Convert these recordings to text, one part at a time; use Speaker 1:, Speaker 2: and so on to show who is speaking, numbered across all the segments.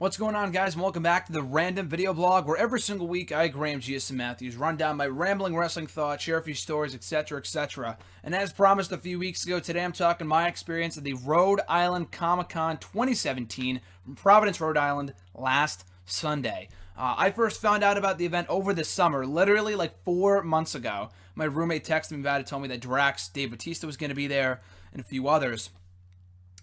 Speaker 1: What's going on, guys, and welcome back to the Random Video Blog, where every single week I, Graham G.S. Matthews, run down my rambling wrestling thoughts, share a few stories, etc., etc. And as promised a few weeks ago, today I'm talking my experience at the Rhode Island Comic Con 2017 from Providence, Rhode Island, last Sunday. I first found out about the event over the summer, literally like 4 months ago. My roommate texted me about it, told me that Drax, Dave Batista was going to be there, and a few others,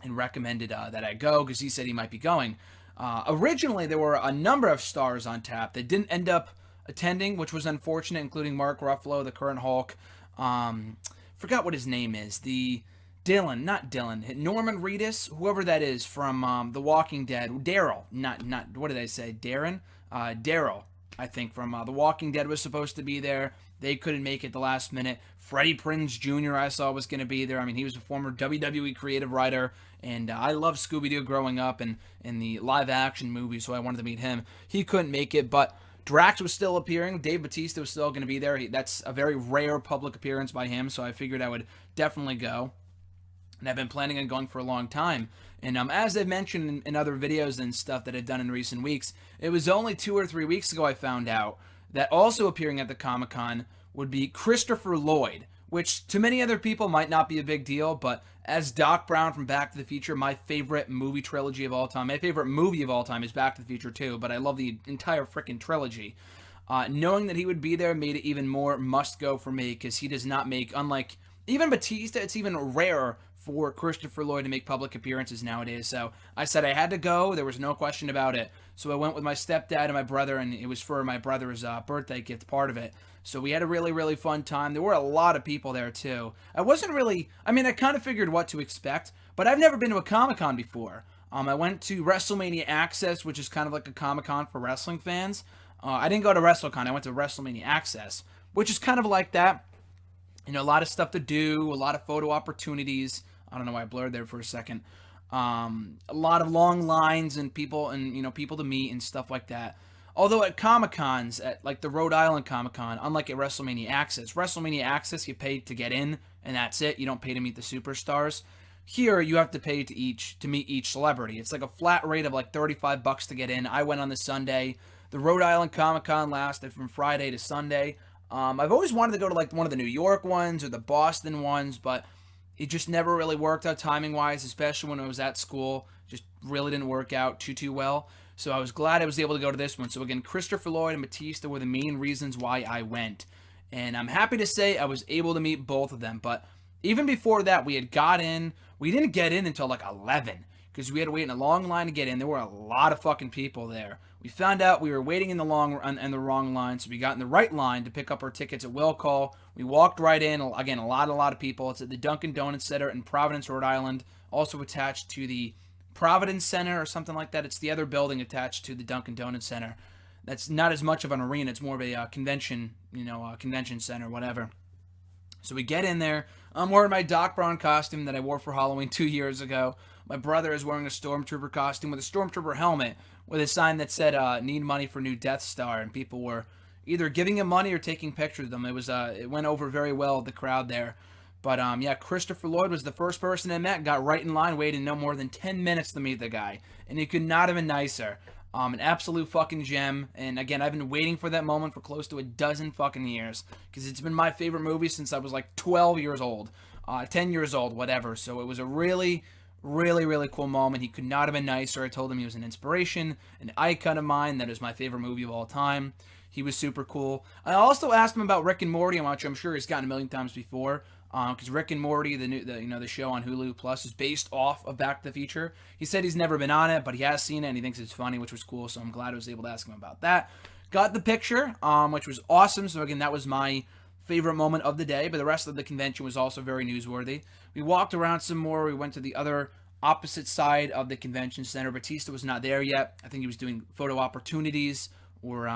Speaker 1: and recommended that I go because he said he might be going. Originally, there were a number of stars on tap that didn't end up attending, which was unfortunate, including Mark Ruffalo, the current Hulk. Forgot what his name is. Not Dylan, Norman Reedus, whoever that is from The Walking Dead. Daryl, not what did I say? Darren? Daryl, I think, from The Walking Dead was supposed to be there. They couldn't make it the last minute. Freddie Prinze Jr. I saw was going to be there. I mean, he was a former WWE creative writer, and I loved Scooby-Doo growing up and in the live-action movie, so I wanted to meet him. He couldn't make it, but Drax was still appearing. Dave Batista was still going to be there. That's a very rare public appearance by him, so I figured I would definitely go. And I've been planning on going for a long time. And as I've mentioned in other videos and stuff that I've done in recent weeks, it was only 2 or 3 weeks ago I found out that also appearing at the Comic-Con would be Christopher Lloyd, which to many other people might not be a big deal, but as Doc Brown from Back to the Future, my favorite movie trilogy of all time, my favorite movie of all time is Back to the Future too, but I love the entire freaking trilogy. Knowing that he would be there made it even more must-go for me, because he does not make, unlike even Batista, it's even rarer for Christopher Lloyd to make public appearances nowadays. So I said I had to go. There was no question about it. So I went with my stepdad and my brother, and it was for my brother's birthday gift, part of it. So we had a really, really fun time. There were a lot of people there, too. I kind of figured what to expect, but I've never been to a Comic-Con before. I went to WrestleMania Access, which is kind of like a Comic-Con for wrestling fans. I didn't go to WrestleCon. I went to WrestleMania Access, which is kind of like that. You know, a lot of stuff to do, a lot of photo opportunities. I don't know why I blurred there for a second. A lot of long lines and people to meet and stuff like that. Although at Comic-Cons, at like the Rhode Island Comic Con, unlike at WrestleMania Access, you pay to get in, and that's it. You don't pay to meet the superstars. Here, you have to pay to meet each celebrity. It's like a flat rate of like $35 to get in. I went on the Sunday. The Rhode Island Comic Con lasted from Friday to Sunday. I've always wanted to go to like one of the New York ones or the Boston ones, but it just never really worked out timing-wise, especially when I was at school. Just really didn't work out too well. So I was glad I was able to go to this one. So again, Christopher Lloyd and Batista were the main reasons why I went. And I'm happy to say I was able to meet both of them. But even before that, we had got in. We didn't get in until like 11 because we had to wait in a long line to get in. There were a lot of fucking people there. We found out we were waiting in the wrong line, so we got in the right line to pick up our tickets at will call. We walked right in. Again, a lot of people. It's at the Dunkin' Donuts Center in Providence, Rhode Island, also attached to the Providence Center or something like that. It's the other building attached to the Dunkin' Donuts Center. That's not as much of an arena. It's more of a convention, convention center, whatever. So we get in there. I'm wearing my Doc Brown costume that I wore for Halloween 2 years ago. My brother is wearing a Stormtrooper costume with a Stormtrooper helmet with a sign that said, need money for new Death Star. And people were either giving him money or taking pictures of them. It went over very well with the crowd there. But Christopher Lloyd was the first person I met. Got right in line, waited no more than 10 minutes to meet the guy. And he could not have been nicer. An absolute fucking gem. And again, I've been waiting for that moment for close to a dozen fucking years. Because it's been my favorite movie since I was like 12 years old. 10 years old, whatever. So it was a really, really, really cool moment. He could not have been nicer. I told him he was an inspiration, an icon of mine. That is my favorite movie of all time. He was super cool. I also asked him about Rick and Morty, which I'm sure he's gotten a million times before. Because Rick and Morty, the show on Hulu Plus, is based off of Back to the Future. He said he's never been on it, but he has seen it and he thinks it's funny, which was cool. So I'm glad I was able to ask him about that. Got the picture, which was awesome. So again, that was my favorite moment of the day. But the rest of the convention was also very newsworthy. We walked around some more. We went to the other opposite side of the convention center. Batista was not there yet. I think he was doing photo opportunities or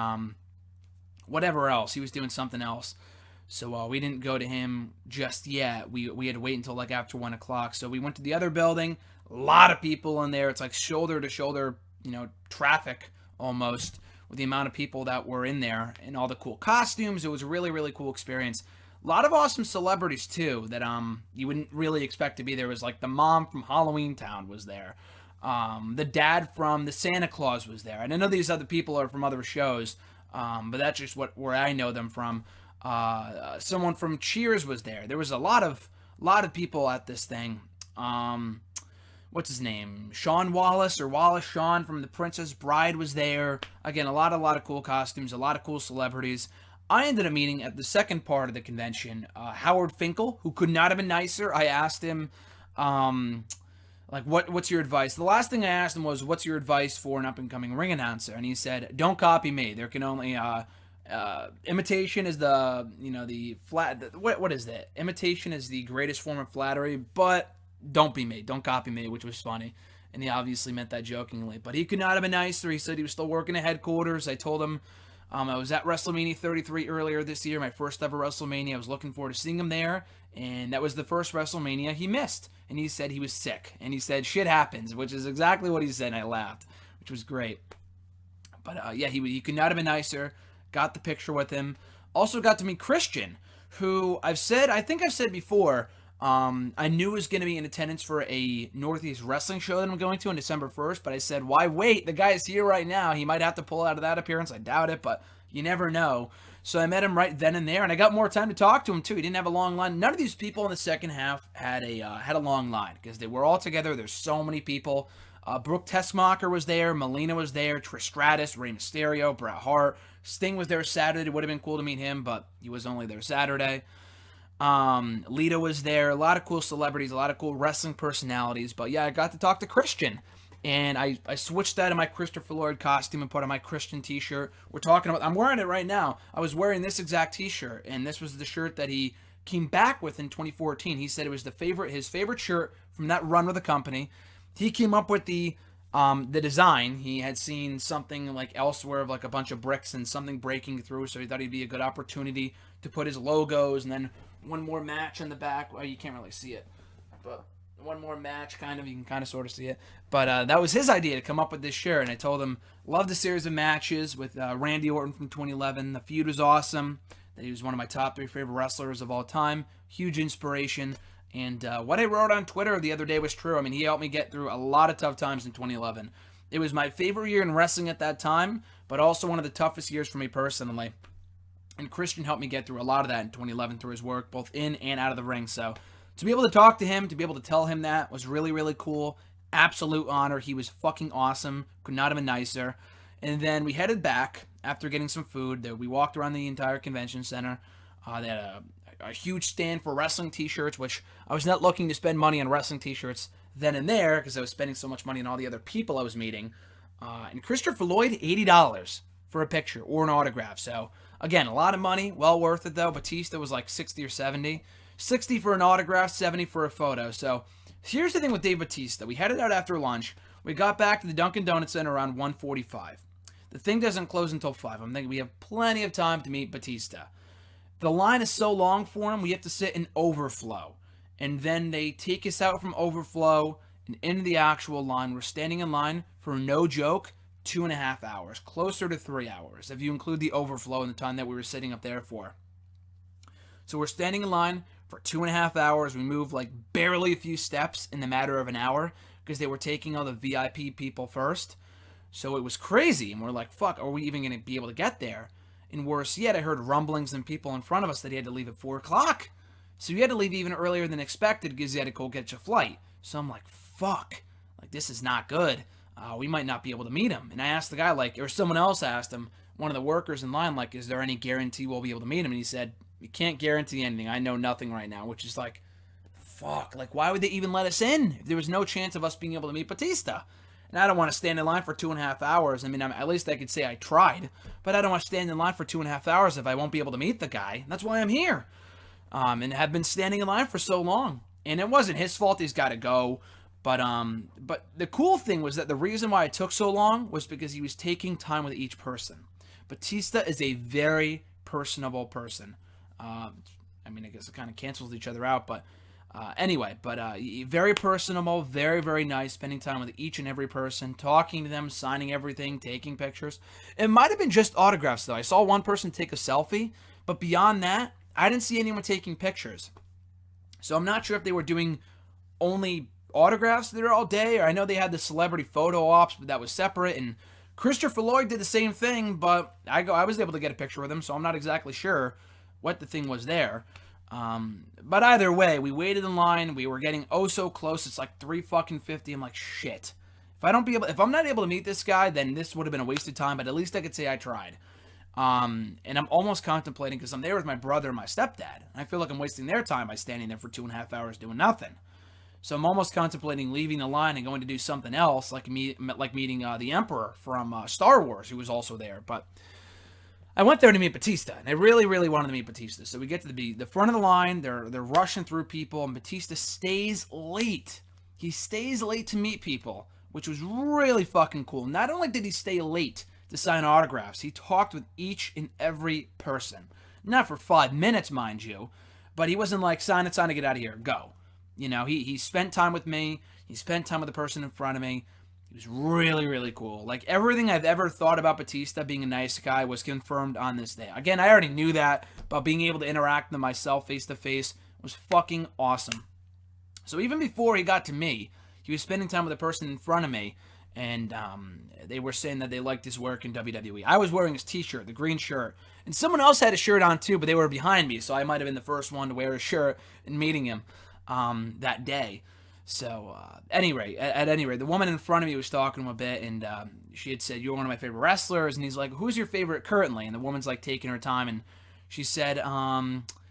Speaker 1: whatever else. He was doing something else. So we didn't go to him just yet. We had to wait until like after 1 o'clock. So we went to the other building. A lot of people in there. It's like shoulder to shoulder, traffic almost with the amount of people that were in there and all the cool costumes. It was a really, really cool experience. A lot of awesome celebrities too that you wouldn't really expect to be there. It was like the mom from Halloween Town was there. The dad from the Santa Claus was there, and I know these other people are from other shows, but that's just where I know them from. Someone from Cheers was there. There was a lot of people at this thing. What's his name? Sean Wallace, or Wallace Shawn from The Princess Bride was there. Again, a lot of cool costumes, a lot of cool celebrities. I ended up meeting at the second part of the convention Howard Finkel, who could not have been nicer. I asked him, like, what's your advice? The last thing I asked him was, what's your advice for an up-and-coming ring announcer? And he said, don't copy me. There can only, imitation is the what is that? Imitation is the greatest form of flattery, but don't be me. Don't copy me, which was funny. And he obviously meant that jokingly. But he could not have been nicer. He said he was still working at headquarters. I told him I was at WrestleMania 33 earlier this year, my first ever WrestleMania. I was looking forward to seeing him there. And that was the first WrestleMania he missed. And he said he was sick. And he said, shit happens, which is exactly what he said. And I laughed, which was great. But yeah, he could not have been nicer. Got the picture with him. Also got to meet Christian, who I think I've said before, I knew was going to be in attendance for a Northeast Wrestling show that I'm going to on December 1st, but I said, why wait? The guy is here right now. He might have to pull out of that appearance. I doubt it, but you never know. So I met him right then and there, and I got more time to talk to him, too. He didn't have a long line. None of these people in the second half had a long line, because they were all together. There's so many people. Brooke Tessmacher was there. Melina was there. Trish Stratus, Rey Mysterio, Bret Hart. Sting was there Saturday. It would have been cool to meet him, but he was only there Saturday. Lita was there. A lot of cool celebrities, a lot of cool wrestling personalities. But yeah, I got to talk to Christian. And I switched out of my Christopher Lloyd costume and put on my Christian t-shirt. I'm wearing it right now. I was wearing this exact t-shirt, and this was the shirt that he came back with in 2014. He said it was his favorite shirt from that run with the company. He came up with the design. He had seen something like elsewhere of like a bunch of bricks and something breaking through, so he thought it'd be a good opportunity to put his logos and then one more match on the back. Well, you can't really see it, but one more match, you can kind of sort of see it. But that was his idea to come up with this shirt, and I told him, loved the series of matches with Randy Orton from 2011. The feud was awesome. That he was one of my top 3 favorite wrestlers of all time. Huge inspiration. And what I wrote on Twitter the other day was true. I mean, he helped me get through a lot of tough times in 2011. It was my favorite year in wrestling at that time, but also one of the toughest years for me personally. And Christian helped me get through a lot of that in 2011 through his work, both in and out of the ring. So to be able to talk to him, to be able to tell him that was really, really cool. Absolute honor. He was fucking awesome. Could not have been nicer. And then we headed back after getting some food. We walked around the entire convention center. They had a huge stand for wrestling t-shirts, which I was not looking to spend money on wrestling t-shirts then and there because I was spending so much money on all the other people I was meeting. And Christopher Lloyd, $80 for a picture or an autograph. So again, a lot of money, well worth it though. Batista was like 60 or 70. 60 for an autograph, 70 for a photo. So here's the thing with Dave Batista. We headed out after lunch. We got back to the Dunkin' Donuts Center around 1:45. The thing doesn't close until 5. I'm thinking we have plenty of time to meet Batista. The line is so long for him, we have to sit in overflow. And then they take us out from overflow and into the actual line. We're standing in line for, no joke, 2.5 hours. Closer to 3 hours, if you include the overflow and the time that we were sitting up there for. So we're standing in line for 2.5 hours. We moved like barely a few steps in the matter of an hour because they were taking all the VIP people first. So it was crazy. And we're like, fuck, are we even going to be able to get there? And worse yet, I heard rumblings and people in front of us that he had to leave at 4 o'clock. So he had to leave even earlier than expected because he had to go catch a flight. So I'm like, fuck, like this is not good. We might not be able to meet him. And I asked the guy, or someone else asked him, one of the workers in line, is there any guarantee we'll be able to meet him? And he said, we can't guarantee anything. I know nothing right now, which is like, fuck, why would they even let us in if there was no chance of us being able to meet Batista? And I don't want to stand in line for 2.5 hours. I mean, at least I could say I tried, but I don't want to stand in line for 2.5 hours if I won't be able to meet the guy. That's why I'm here. And have been standing in line for so long. And it wasn't his fault. He's got to go. But the cool thing was that the reason why it took so long was because he was taking time with each person. Batista is a very personable person. I mean, I guess it kind of cancels each other out, but anyway, very personable, very, very nice, spending time with each and every person, talking to them, signing everything, taking pictures. It might have been just autographs, though. I saw one person take a selfie, but beyond that, I didn't see anyone taking pictures. So I'm not sure if they were doing only autographs there all day, or I know they had the celebrity photo ops, but that was separate. And Christopher Lloyd did the same thing, but I was able to get a picture with him, so I'm not exactly sure what the thing was there. But either way, we waited in line. We were getting oh so close. It's like 3:50. I'm like, shit. If I'm not able to meet this guy, then this would have been a wasted time. But at least I could say I tried. And I'm almost contemplating, because I'm there with my brother and my stepdad, and I feel like I'm wasting their time by standing there for 2.5 hours doing nothing. So I'm almost contemplating leaving the line and going to do something else, like meeting the Emperor from Star Wars, who was also there. But I went there to meet Batista, and I really, really wanted to meet Batista. So we get to the front of the line. They're rushing through people, and Batista stays late. He stays late to meet people, which was really fucking cool. Not only did he stay late to sign autographs, he talked with each and every person. Not for 5 minutes, mind you, but he wasn't like, sign it, get out of here, go. You know, he spent time with me. He spent time with the person in front of me. He was really, really cool. Like, everything I've ever thought about Batista being a nice guy was confirmed on this day. Again, I already knew that, but being able to interact with myself face-to-face was fucking awesome. So even before he got to me, he was spending time with the person in front of me, and they were saying that they liked his work in WWE. I was wearing his t-shirt, the green shirt, and someone else had a shirt on too, but they were behind me, so I might have been the first one to wear a shirt in meeting him that day. So, at any rate, the woman in front of me was talking to him a bit, and she had said, "You're one of my favorite wrestlers," and he's like, "Who's your favorite currently?" And the woman's like taking her time, and she said,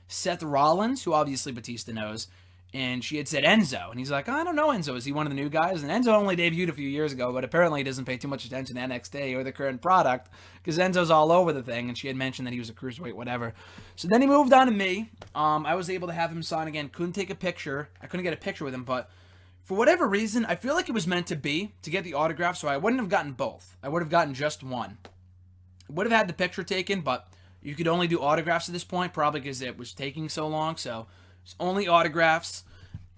Speaker 1: Seth Rollins, who obviously Batista knows, and she had said Enzo, and he's like, "I don't know Enzo. Is he one of the new guys?" And Enzo only debuted a few years ago, but apparently he doesn't pay too much attention to NXT or the current product, because Enzo's all over the thing, and she had mentioned that he was a cruiserweight, whatever. So then he moved on to me. I was able to have him sign again. Couldn't take a picture. I couldn't get a picture with him, but for whatever reason, I feel like it was meant to be, to get the autograph, so I wouldn't have gotten both. I would have gotten just one. I would have had the picture taken, but you could only do autographs at this point, probably because it was taking so long, so it's only autographs.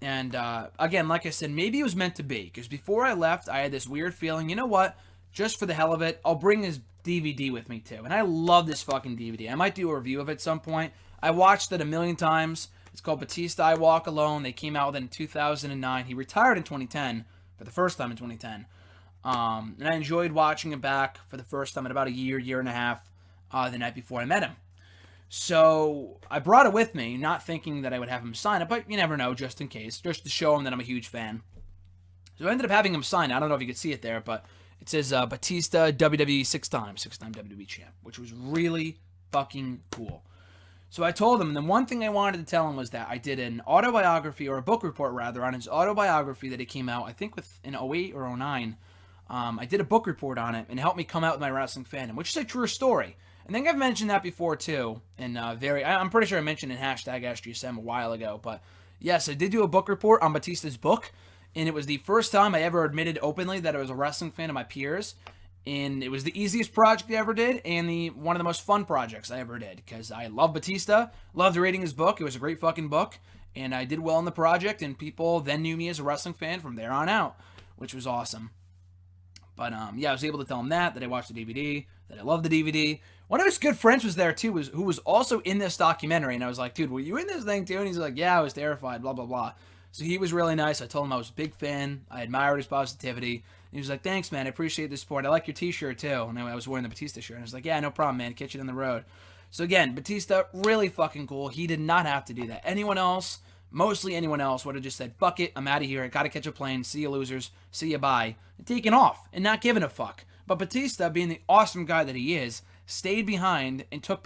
Speaker 1: And again, like I said, maybe it was meant to be, because before I left, I had this weird feeling, you know what, just for the hell of it, I'll bring his DVD with me too. And I love this fucking DVD. I might do a review of it at some point. I watched it a million times. It's called Batista, I Walk Alone. They came out with it in 2009. He retired in 2010, for the first time in 2010. And I enjoyed watching it back for the first time in about a year and a half, the night before I met him. So I brought it with me, not thinking that I would have him sign it, but you never know, just in case, just to show him that I'm a huge fan. So I ended up having him sign it. I don't know if you could see it there, but it says Batista WWE six-time WWE champ, which was really fucking cool. So I told him, and the one thing I wanted to tell him was that I did an autobiography, or a book report rather, on his autobiography that it came out, I think in 08 or 09. I did a book report on it, and it helped me come out with my wrestling fandom, which is a true story. I think I've mentioned that before too, and I'm pretty sure I mentioned in hashtag SGSM a while ago, but yes, I did do a book report on Batista's book, and it was the first time I ever admitted openly that I was a wrestling fan of my peers. And it was the easiest project I ever did, and one of the most fun projects I ever did, because I love Batista, loved reading his book. It was a great fucking book, and I did well in the project, and people then knew me as a wrestling fan from there on out, which was awesome. But yeah, I was able to tell him that I watched the DVD, that I loved the DVD. One of his good friends was there too, who was also in this documentary, and I was like, "Dude, were you in this thing too?" And he's like, "Yeah, I was terrified, blah blah blah." So he was really nice. I told him I was a big fan. I admired his positivity. And he was like, "Thanks, man. I appreciate the support. I like your t-shirt, too." And I was wearing the Batista shirt. And I was like, "Yeah, no problem, man. Catch you down the road." So again, Batista, really fucking cool. He did not have to do that. Anyone else, mostly anyone else, would have just said, "Fuck it. I'm out of here. I gotta catch a plane. See you losers. See you bye." And taken off and not giving a fuck. But Batista, being the awesome guy that he is, stayed behind and took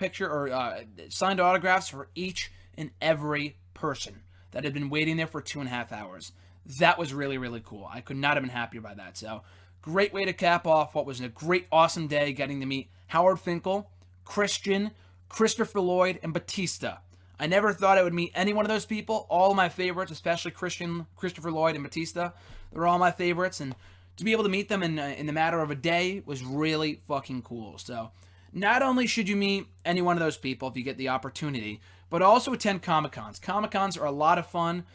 Speaker 1: signed autographs for each and every person that had been waiting there for 2.5 hours. That was really, really cool. I could not have been happier by that. So, great way to cap off what was a great, awesome day, getting to meet Howard Finkel, Christian, Christopher Lloyd, and Batista. I never thought I would meet any one of those people. All of my favorites, especially Christian, Christopher Lloyd, and Batista. They're all my favorites, and to be able to meet them in the matter of a day was really fucking cool. So, not only should you meet any one of those people if you get the opportunity, but also attend Comic Cons. Comic Cons are a lot of fun.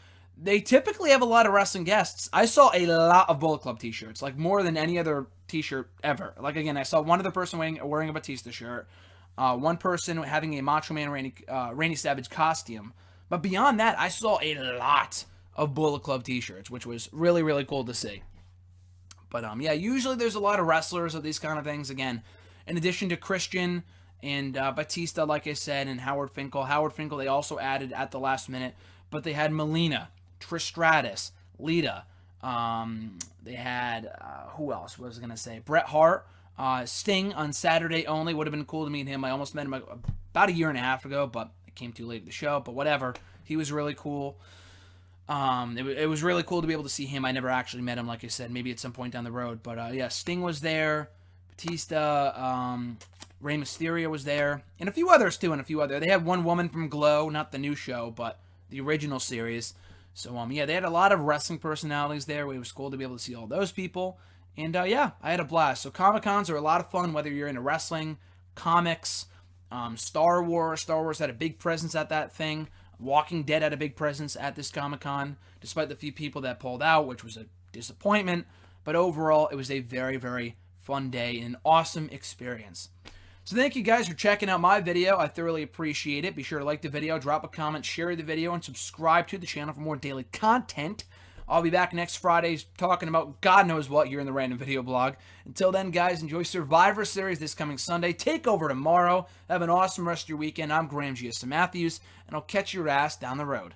Speaker 1: They typically have a lot of wrestling guests. I saw a lot of Bullet Club t-shirts, like more than any other t-shirt ever. Like again, I saw one other person wearing a Batista shirt, one person having a Macho Man Randy Savage costume. But beyond that, I saw a lot of Bullet Club t-shirts, which was really, really cool to see. But yeah, usually there's a lot of wrestlers of these kind of things. Again, in addition to Christian and Batista, like I said, and Howard Finkel. Howard Finkel they also added at the last minute, but they had Melina, Trish Stratus, Lita. They had who else was I gonna say? Bret Hart, Sting on Saturday only. Would have been cool to meet him. I almost met him about a year and a half ago, but it came too late to the show. But whatever, he was really cool. It was really cool to be able to see him. I never actually met him, like I said, maybe at some point down the road. But yeah, Sting was there, Batista, Rey Mysterio was there, and a few others too. They had one woman from Glow, not the new show, but the original series. So yeah, they had a lot of wrestling personalities there. It was cool to be able to see all those people. And yeah, I had a blast. So Comic Cons are a lot of fun, whether you're into wrestling, comics, Star Wars. Star Wars had a big presence at that thing. Walking Dead had a big presence at this Comic Con, despite the few people that pulled out, which was a disappointment. But overall, it was a very, very fun day and an awesome experience. So thank you guys for checking out my video. I thoroughly appreciate it. Be sure to like the video, drop a comment, share the video, and subscribe to the channel for more daily content. I'll be back next Friday talking about God knows what here in the Random Video Blog. Until then, guys, enjoy Survivor Series this coming Sunday. Takeover tomorrow. Have an awesome rest of your weekend. I'm Graham G.S. Matthews, and I'll catch your ass down the road.